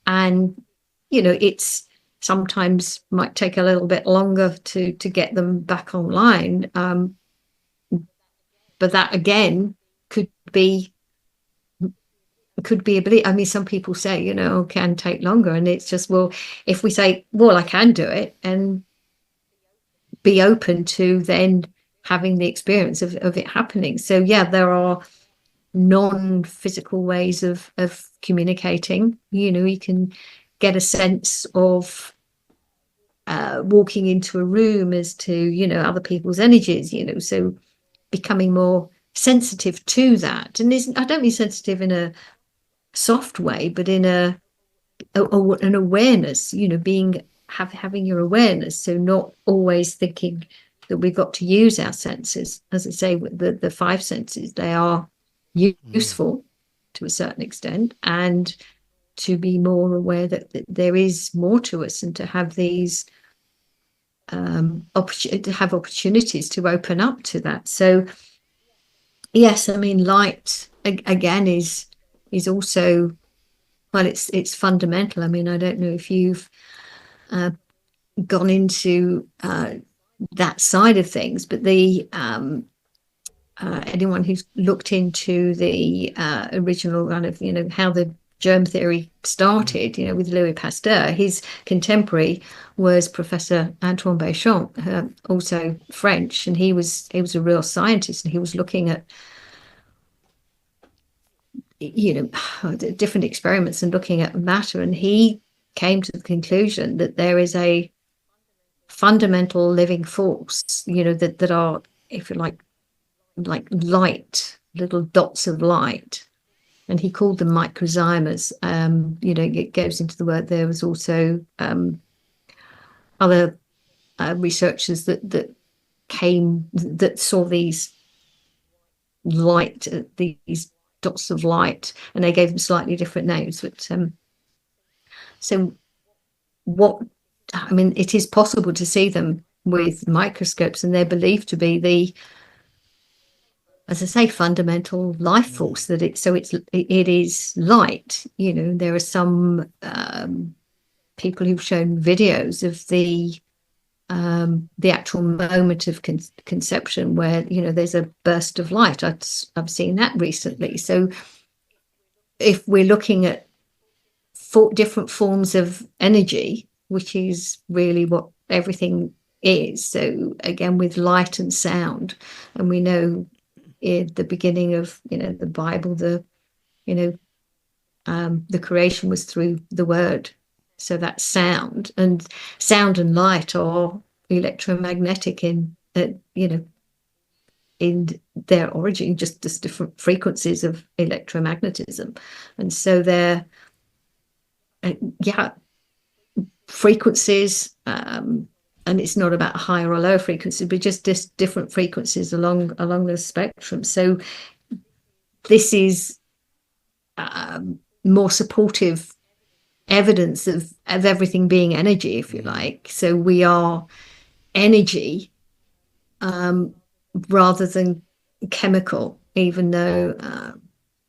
And it's sometimes might take a little bit longer to get them back online, but that again could be ability. Some people say can take longer, and it's just, well, if we say, well, I can do it, and be open to then having the experience of it happening. So there are non-physical ways of communicating. You can get a sense of walking into a room as to, you know, other people's energies, you know, so becoming more sensitive to that. And I don't mean sensitive in a soft way, but in an awareness, you know, having your awareness. So not always thinking that we've got to use our senses. As I say, the five senses, they are useful to a certain extent, and to be more aware that there is more to us, and to have these to have opportunities to open up to that. So yes, I mean, light again is also, well, it's fundamental. I mean, I don't know if you've gone into that side of things, but the anyone who's looked into the original kind of, you know, how the germ theory started, you know, with Louis Pasteur, his contemporary was Professor Antoine Béchamp, also French, and he was a real scientist, and he was looking at, you know, different experiments and looking at matter, and he came to the conclusion that there is a fundamental living force, you know, that are, if you like light, little dots of light, and he called them microzymas. You know, it goes into the word. There was also other researchers that saw these light, these dots of light, and they gave them slightly different names. But so what, I mean, it is possible to see them with microscopes, and they're believed to be the, as I say, fundamental life force. That it is light. You know, there are some people who've shown videos of the actual moment of conception, where, you know, there's a burst of light. I've seen that recently. So if we're looking at different forms of energy, which is really what everything is. So again, with light and sound, and we know in the beginning of, you know, the Bible, the creation was through the word. So that sound and light are electromagnetic in you know, in their origin, just different frequencies of electromagnetism, and so they're frequencies, and it's not about higher or lower frequency, but just different frequencies along the spectrum. So this is more supportive evidence of everything being energy, if you like. So we are energy rather than chemical, even though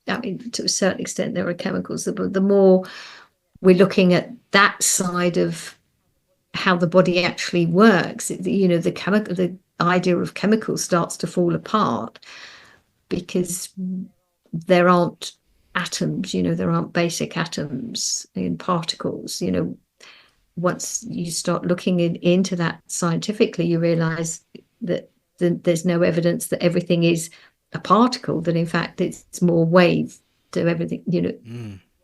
I mean, to a certain extent there are chemicals. The more we're looking at that side of how the body actually works, you know, the idea of chemicals starts to fall apart, because there aren't atoms, you know, there aren't basic atoms in particles. You know, once you start looking into that scientifically, you realize that there's no evidence that everything is a particle, that in fact it's more wave to everything. You know,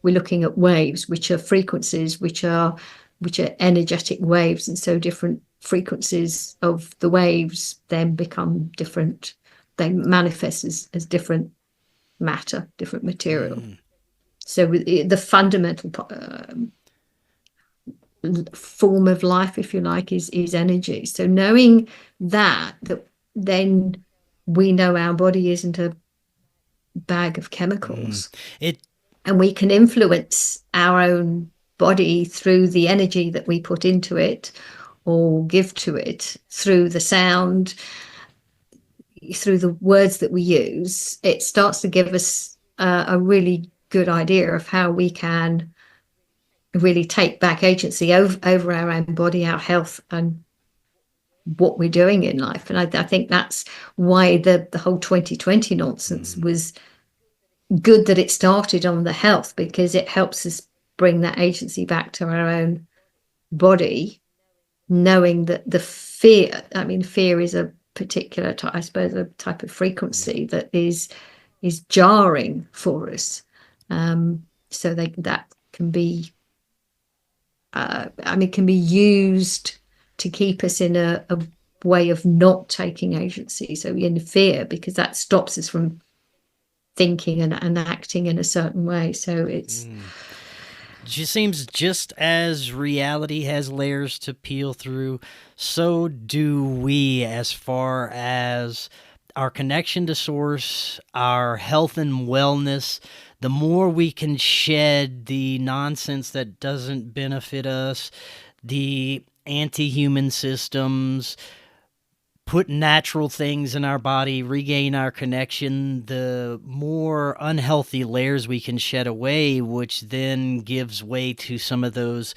we're looking at waves, which are frequencies, which are energetic waves, and so different frequencies of the waves then become different. They manifest as different matter, different material. So the fundamental form of life, if you like, is energy. So knowing that then we know our body isn't a bag of chemicals, and we can influence our own body through the energy that we put into it or give to it, through the sound, through the words that we use. It starts to give us a really good idea of how we can really take back agency over our own body, our health, and what we're doing in life. And I think that's why the whole 2020 nonsense was good, that it started on the health, because it helps us bring that agency back to our own body, knowing that the fear is a particular type, I suppose, a type of frequency that is jarring for us. So that can be can be used to keep us in a way of not taking agency, so in fear, because that stops us from thinking and acting in a certain way. So it's just seems just as reality has layers to peel through, so do we, as far as our connection to source, our health and wellness. The more we can shed the nonsense that doesn't benefit us, the anti-human systems, put natural things in our body, regain our connection, the more unhealthy layers we can shed away, which then gives way to some of those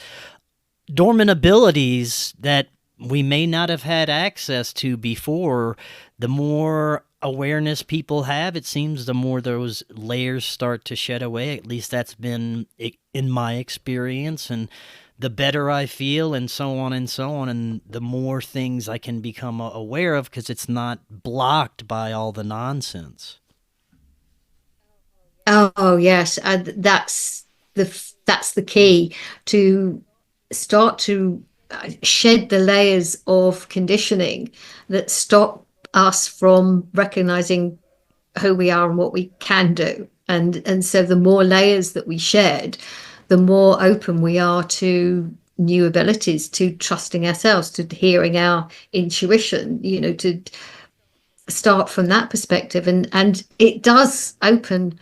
dormant abilities that we may not have had access to before. The more awareness people have, it seems, the more those layers start to shed away. At least that's been in my experience. And the better I feel, and so on and so on, and the more things I can become aware of, because it's not blocked by all the nonsense. Oh yes, that's the key, to start to shed the layers of conditioning that stop us from recognizing who we are and what we can do. And so the more layers that we shed, the more open we are to new abilities, to trusting ourselves, to hearing our intuition, to start from that perspective. And it does open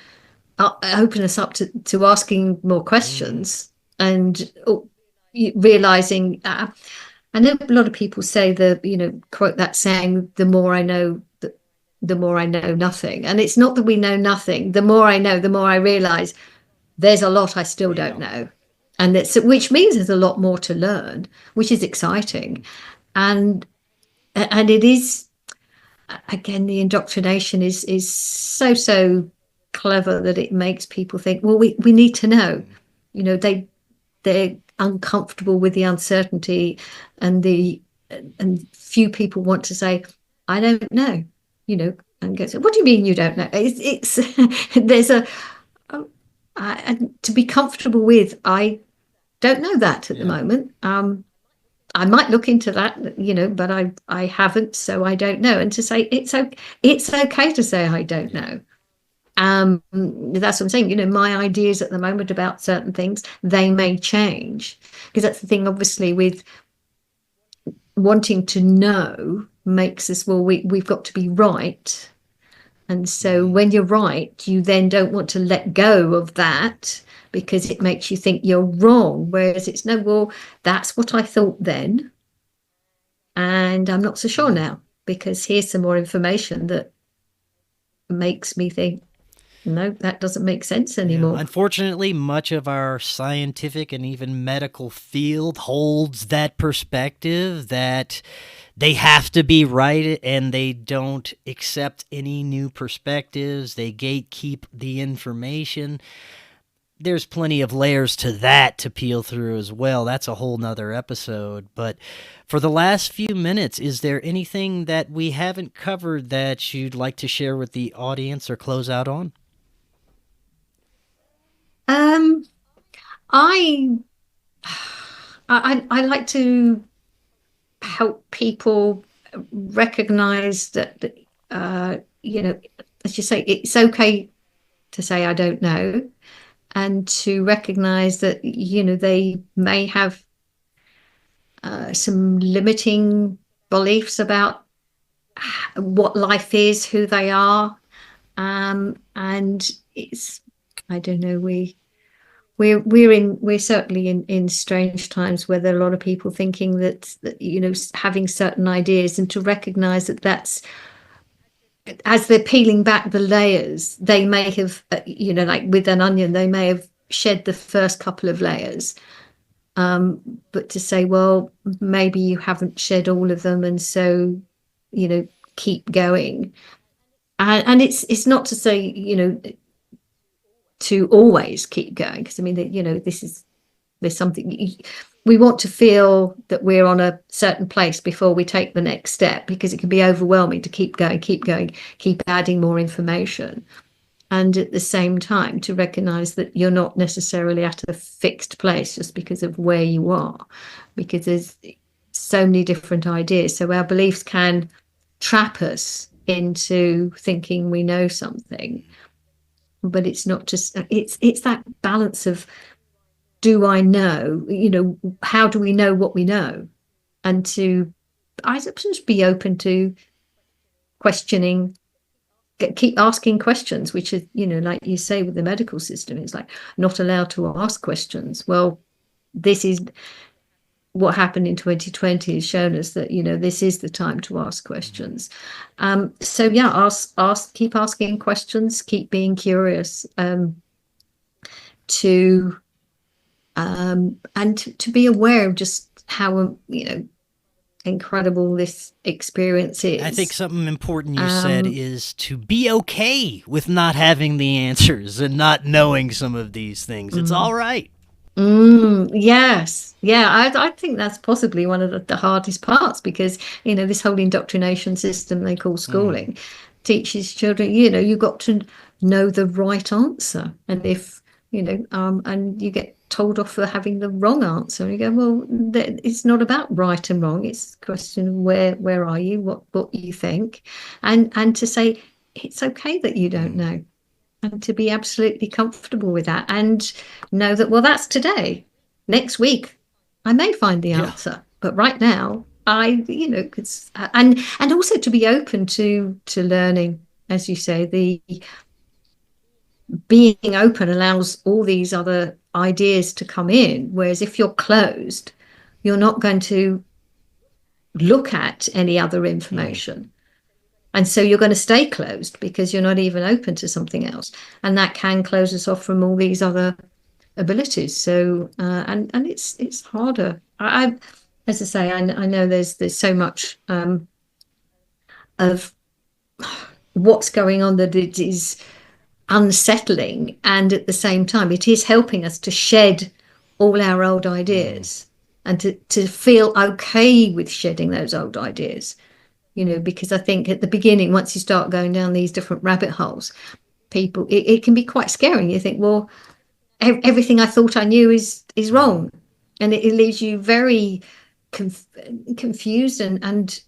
us up to asking more questions and realizing. I know a lot of people say quote that saying, the more I know, the more I know nothing. And it's not that we know nothing. The more I know, the more I realize there's a lot I still don't know. And which means there's a lot more to learn, which is exciting. And it is, again, the indoctrination is so clever that it makes people think, well, we need to know. They're uncomfortable with the uncertainty, and few people want to say, I don't know, and go, so what do you mean you don't know? It's there's to be comfortable with, I don't know that at the moment. I might look into that, but I haven't, so I don't know. And to say it's okay to say I don't know. That's what I'm saying. My ideas at the moment about certain things, they may change, because that's the thing, obviously, with wanting to know makes us, well, we've got to be right. And so when you're right, you then don't want to let go of that, because it makes you think you're wrong. Whereas it's, no, well, that's what I thought then, and I'm not so sure now, because here's some more information that makes me think, no, that doesn't make sense anymore. Yeah. Unfortunately, much of our scientific and even medical field holds that perspective that they have to be right, and they don't accept any new perspectives. They gatekeep the information. There's plenty of layers to that to peel through as well. That's a whole nother episode. But for the last few minutes, is there anything that we haven't covered that you'd like to share with the audience or close out on? I like to help people recognize that, as you say, it's okay to say I don't know, and to recognize that, they may have some limiting beliefs about what life is, who they are, and it's, I don't know, we're certainly in strange times, where there are a lot of people thinking that having certain ideas, and to recognize that that's, as they're peeling back the layers, they may have, like with an onion, they may have shed the first couple of layers, but to say, well, maybe you haven't shed all of them, and so keep going. And it's not to say to always keep going, because I mean, there's something, we want to feel that we're on a certain place before we take the next step, because it can be overwhelming to keep going, keep adding more information. And at the same time, to recognize that you're not necessarily at a fixed place just because of where you are, because so many different ideas. So our beliefs can trap us into thinking we know something, but it's not just, it's that balance of, do I know, how do we know what we know? And I suppose, be open to questioning, keep asking questions, which is, like you say with the medical system, it's like not allowed to ask questions. Well, this is what happened in 2020 has shown us that, this is the time to ask questions. So yeah, keep asking questions, keep being curious, and to be aware of just how, incredible this experience is. I think something important you said is to be okay with not having the answers and not knowing some of these things. It's all right. Yes. Yeah, I think that's possibly one of the hardest parts, because, this whole indoctrination system they call schooling teaches children, you've got to know the right answer. And if, and you get told off for having the wrong answer, and you go, well, it's not about right and wrong. It's a question of where are you, what you think, and to say it's okay that you don't know, and to be absolutely comfortable with that, and know that, well, that's today. Next week, I may find the answer, but right now, and also to be open to learning, as you say, the being open allows all these other ideas to come in. Whereas if you're closed, you're not going to look at any other information. And so you're going to stay closed because you're not even open to something else. And that can close us off from all these other abilities. So, and it's harder. As I say, I know there's so much of what's going on that it is unsettling, and at the same time it is helping us to shed all our old ideas and to feel okay with shedding those old ideas, because I think at the beginning, once you start going down these different rabbit holes, people, it can be quite scary. You think, well, everything I thought I knew is wrong, and it leaves you very confused, and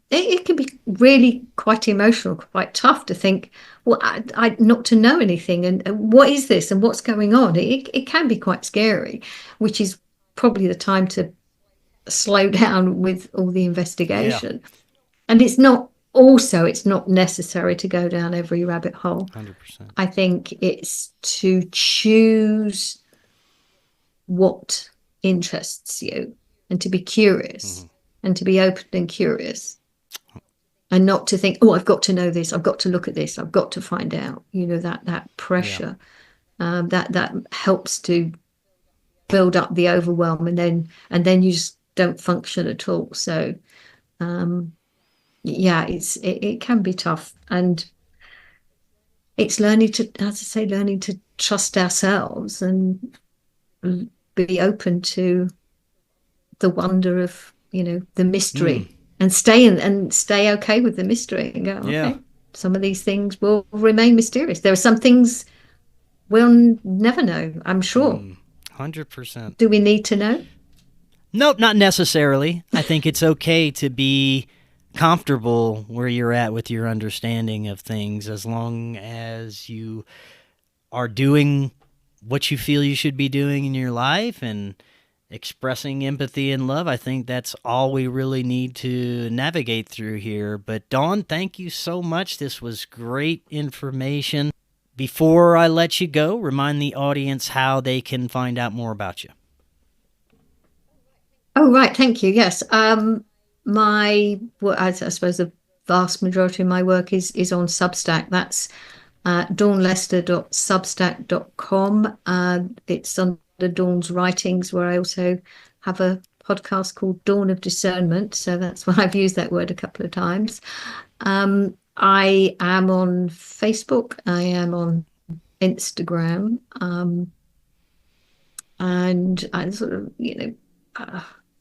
it can be really quite emotional, quite tough to think, well, I not to know anything, and what is this, and what's going on? It can be quite scary, which is probably the time to slow down with all the investigation. Yeah. And it's not necessary to go down every rabbit hole. 100%. I think it's to choose what interests you, and to be curious, and to be open and curious, and not to think, oh, I've got to know this, I've got to look at this, I've got to find out. That pressure, that helps to build up the overwhelm, and then you just don't function at all. So, it can be tough, and it's learning to trust ourselves and be open to the wonder of, the mystery, and stay okay with the mystery, and go, okay, some of these things will remain mysterious. There are some things we'll never know, I'm sure. 100%. Do we need to know? Nope, not necessarily. I think it's okay to be comfortable where you're at with your understanding of things, as long as you are doing what you feel you should be doing in your life and expressing empathy and love. I think that's all we really need to navigate through here. But Dawn, thank you so much. This was great information. Before I let you go, remind the audience how they can find out more about you. Oh, right. Thank you. Yes. I suppose the vast majority of my work is on Substack. That's dawnlester.substack.com. It's under Dawn's writings, where I also have a podcast called Dawn of Discernment. So that's why I've used that word a couple of times. I am on Facebook. I am on Instagram. And I sort of,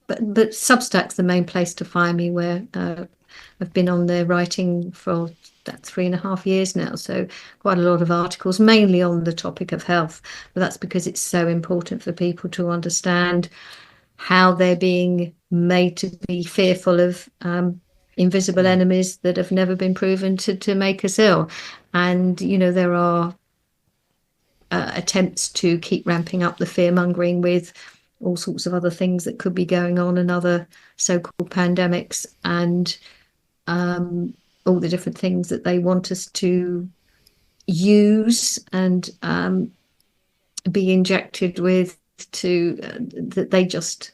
but Substack's the main place to find me, where I've been on there writing for that 3.5 years now. So quite a lot of articles, mainly on the topic of health. But that's because it's so important for people to understand how they're being made to be fearful of invisible enemies that have never been proven to make us ill. And, there are attempts to keep ramping up the fear-mongering with all sorts of other things that could be going on and other so-called pandemics and all the different things that they want us to use and be injected with that they just,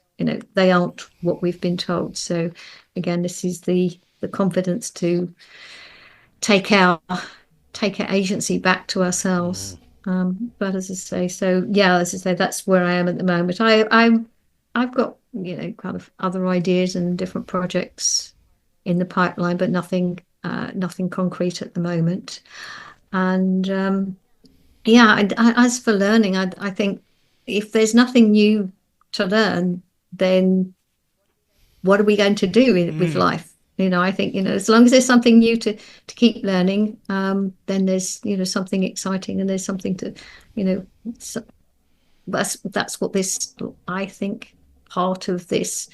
they aren't what we've been told. So again, this is the confidence to take our agency back to ourselves. But as I say, that's where I am at the moment. I've got, kind of other ideas and different projects in the pipeline, but nothing concrete at the moment. And as for learning, I think if there's nothing new to learn, then what are we going to do with life? I think, as long as there's something new to keep learning, then there's, something exciting and there's something to, that's what this, I think, part of this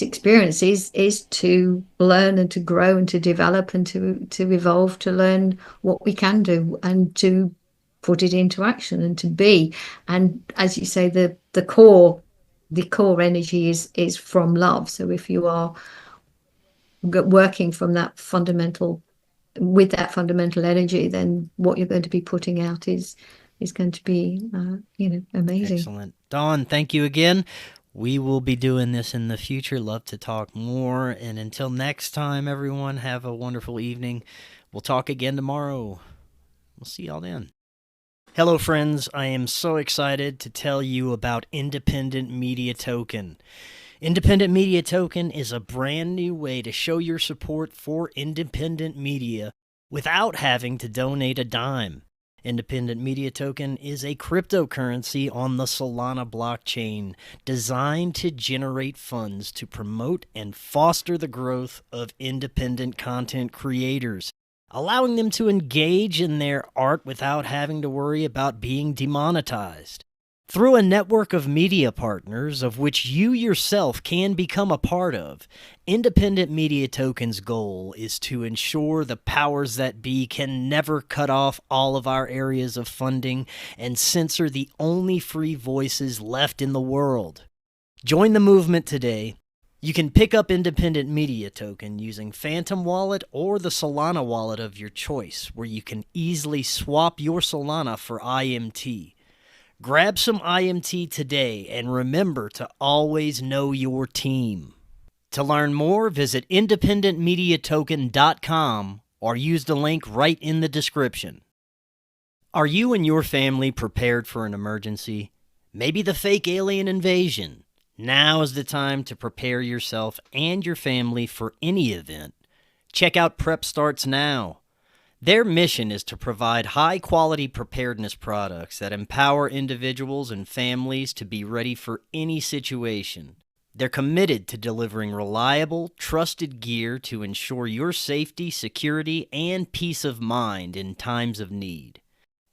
experience is to learn and to grow and to develop and to evolve, to learn what we can do and to put it into action and to be. And as you say, the core energy is from love. So if you are working from with that fundamental energy, then what you're going to be putting out is going to be amazing. Excellent. Dawn, thank you again. We will be doing this in the future. Love to talk more. And until next time, everyone, have a wonderful evening. We'll talk again tomorrow. We'll see y'all then. Hello, friends. I am so excited to tell you about Independent Media Token. Independent Media Token is a brand new way to show your support for independent media without having to donate a dime. Independent Media Token is a cryptocurrency on the Solana blockchain designed to generate funds to promote and foster the growth of independent content creators, allowing them to engage in their art without having to worry about being demonetized. Through a network of media partners, of which you yourself can become a part of, Independent Media Token's goal is to ensure the powers that be can never cut off all of our areas of funding and censor the only free voices left in the world. Join the movement today. You can pick up Independent Media Token using Phantom Wallet or the Solana wallet of your choice, where you can easily swap your Solana for IMT. Grab some IMT today and remember to always know your team. To learn more, visit independentmediatoken.com or use the link right in the description. Are you and your family prepared for an emergency? Maybe the fake alien invasion? Now is the time to prepare yourself and your family for any event. Check out Prep Starts Now. Their mission is to provide high-quality preparedness products that empower individuals and families to be ready for any situation. They're committed to delivering reliable, trusted gear to ensure your safety, security, and peace of mind in times of need.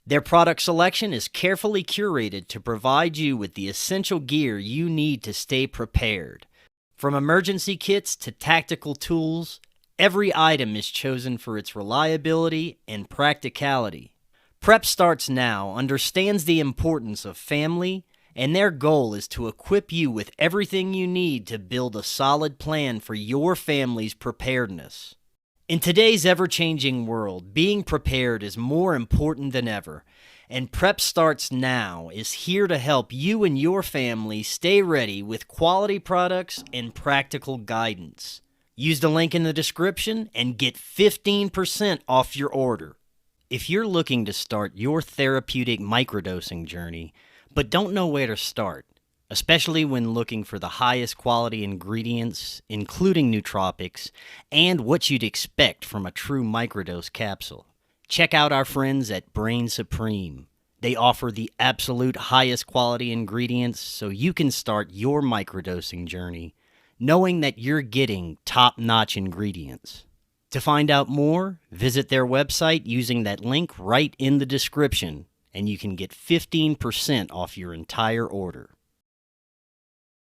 Their product selection is carefully curated to provide you with the essential gear you need to stay prepared. From emergency kits to tactical tools, every item is chosen for its reliability and practicality. Prep Starts Now understands the importance of family, and their goal is to equip you with everything you need to build a solid plan for your family's preparedness. In today's ever-changing world, being prepared is more important than ever, and Prep Starts Now is here to help you and your family stay ready with quality products and practical guidance. Use the link in the description and get 15% off your order. If you're looking to start your therapeutic microdosing journey, but don't know where to start, especially when looking for the highest quality ingredients, including nootropics, and what you'd expect from a true microdose capsule, check out our friends at Brainsupreme. They offer the absolute highest quality ingredients so you can start your microdosing journey knowing that you're getting top-notch ingredients. To find out more, visit their website using that link right in the description, and you can get 15% off your entire order.